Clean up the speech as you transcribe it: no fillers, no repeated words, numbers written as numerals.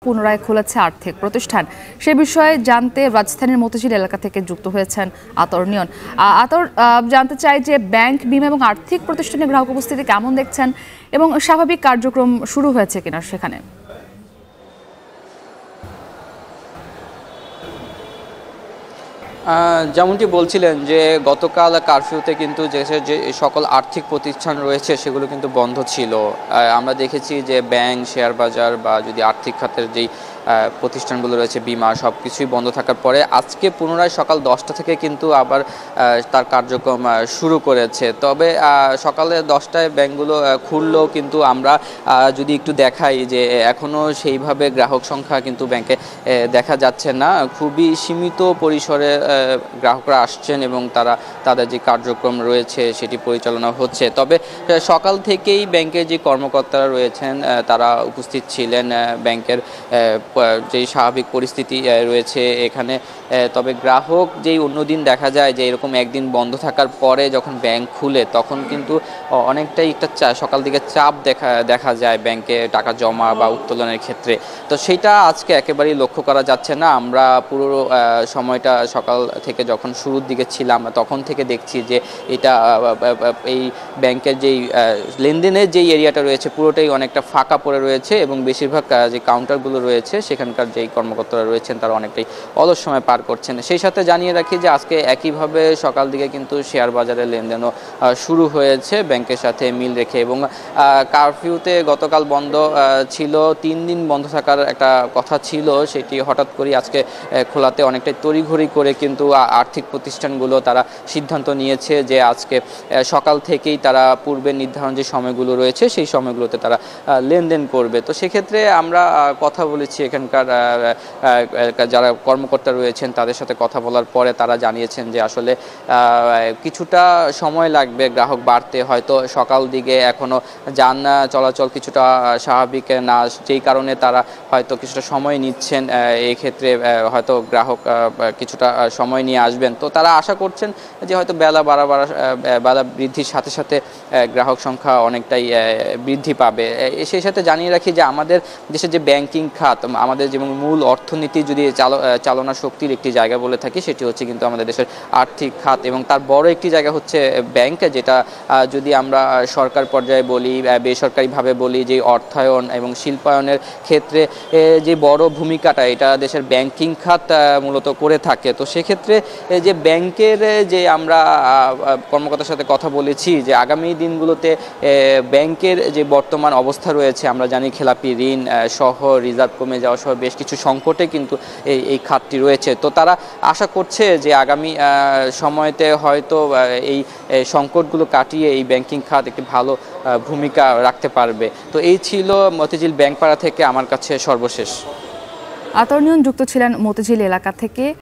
পুনরায় খুলেছে আর্থিক প্রতিষ্ঠান। সে বিষয়ে জানতে রাজধানীর মতিঝিল এলাকা থেকে যুক্ত হয়েছেন আতর নিয়ন। আতর, জানতে চাই যে ব্যাংক, বিমা এবং আর্থিক প্রতিষ্ঠানে গ্রাহক উপস্থিতি কেমন দেখছেন এবং স্বাভাবিক কার্যক্রম শুরু হয়েছে কিনা সেখানে। যেমনটি বলছিলেন যে গতকাল কারফিউতে কিন্তু যে সকল আর্থিক প্রতিষ্ঠান রয়েছে সেগুলো কিন্তু বন্ধ ছিল। আমরা দেখেছি যে ব্যাংক, শেয়ার বাজার বা যদি আর্থিক খাতের যেই প্রতিষ্ঠানগুলো রয়েছে, বিমা, সব কিছুই বন্ধ থাকার পরে আজকে পুনরায় সকাল 10টা থেকে কিন্তু আবার তার কার্যক্রম শুরু করেছে। তবে সকালে 10টায় ব্যাংকগুলো খুললেও কিন্তু আমরা যদি একটু দেখাই যে এখনও সেইভাবে গ্রাহক সংখ্যা কিন্তু ব্যাংকে দেখা যাচ্ছে না। খুবই সীমিত পরিসরে গ্রাহকরা আসছেন এবং তারা তাদের যে কার্যক্রম রয়েছে সেটি পরিচালনা হচ্ছে। তবে সকাল থেকেই ব্যাংকের যে কর্মকর্তারা রয়েছেন তারা উপস্থিত ছিলেন ব্যাংকের যেই স্বাভাবিক পরিস্থিতি রয়েছে এখানে। তবে গ্রাহক যেই অন্যদিন দেখা যায় যে এরকম একদিন বন্ধ থাকার পরে যখন ব্যাংক খুলে তখন কিন্তু অনেকটাই একটা সকাল দিকে চাপ দেখা যায় ব্যাংকে টাকা জমা বা উত্তোলনের ক্ষেত্রে। তো সেটা আজকে একেবারেই লক্ষ্য করা যাচ্ছে না। আমরা পুরো সময়টা সকাল থেকে যখন শুরুর দিকে ছিলাম তখন থেকে দেখছি যে এটা এই ব্যাংকের যেই লেনদেনের যেই এরিয়াটা রয়েছে পুরোটাই অনেকটা ফাঁকা পড়ে রয়েছে এবং বেশিরভাগ যে কাউন্টারগুলো রয়েছে সেখানকার যেই কর্মকর্তারা রয়েছেন তারা অনেকটাই অলস সময় পার করছেন। সেই সাথে জানিয়ে রাখি যে আজকে একইভাবে সকাল দিকে কিন্তু শেয়ার বাজারের লেনদেনও শুরু হয়েছে ব্যাংকের সাথে মিল রেখে। এবং কারফিউতে গতকাল বন্ধ ছিল, 3 দিন বন্ধ থাকার একটা কথা ছিল, সেটি হঠাৎ করে আজকে খোলাতে অনেকটাই তড়িঘড়ি করে কিন্তু আর্থিক প্রতিষ্ঠানগুলো তারা সিদ্ধান্ত নিয়েছে যে আজকে সকাল থেকেই তারা পূর্বে নির্ধারণ যে সময়গুলো রয়েছে সেই সময়গুলোতে তারা লেনদেন করবে। তো সেক্ষেত্রে আমরা কথা বলেছি এখানকার যারা কর্মকর্তা রয়েছেন তাদের সাথে কথা বলার পরে তারা জানিয়েছেন যে আসলে কিছুটা সময় লাগবে গ্রাহক বাড়তে। হয়তো সকাল দিকে এখনও যান চলাচল কিছুটা স্বাভাবিক না, যেই কারণে তারা হয়তো কিছুটা সময় নিচ্ছেন। এই ক্ষেত্রে হয়তো গ্রাহক কিছুটা সময় নিয়ে আসবেন। তো তারা আশা করছেন যে হয়তো বেলা বৃদ্ধির সাথে সাথে গ্রাহক সংখ্যা অনেকটাই বৃদ্ধি পাবে। সেই সাথে জানিয়ে রাখি যে আমাদের দেশের যে ব্যাংকিং খাত, আমাদের যেমন মূল অর্থনীতি যদি চালনা শক্তির একটি জায়গা বলে থাকি সেটি হচ্ছে কিন্তু আমাদের দেশের আর্থিক খাত এবং তার বড় একটি জায়গা হচ্ছে ব্যাংক, যেটা যদি আমরা সরকার পর্যায়ে বলি, বেসরকারিভাবে বলি, যে অর্থায়ন এবং শিল্পায়নের ক্ষেত্রে যে বড় ভূমিকাটা এটা দেশের ব্যাংকিং খাত মূলত করে থাকে। তো সেক্ষেত্রে যে ব্যাংকের যে আমরা কর্মকর্তার সাথে কথা বলেছি যে আগামী দিনগুলোতে ব্যাংকের যে বর্তমান অবস্থা রয়েছে, আমরা জানি খেলাপি ঋণ সহ রিজার্ভ কমে যাওয়া সহ বেশ কিছু সংকটে কিন্তু এই খাতটি রয়েছে। তো তারা আশা করছে যে আগামী সময়তে হয়তো এই সংকটগুলো কাটিয়ে এই ব্যাংকিং খাত একটি ভালো ভূমিকা রাখতে পারবে। তো এই ছিল মতিঝিল ব্যাংকপাড়া থেকে আমার কাছে সর্বশেষ। আতর নিয়ন যুক্ত ছিলেন মতিঝিল এলাকা থেকে।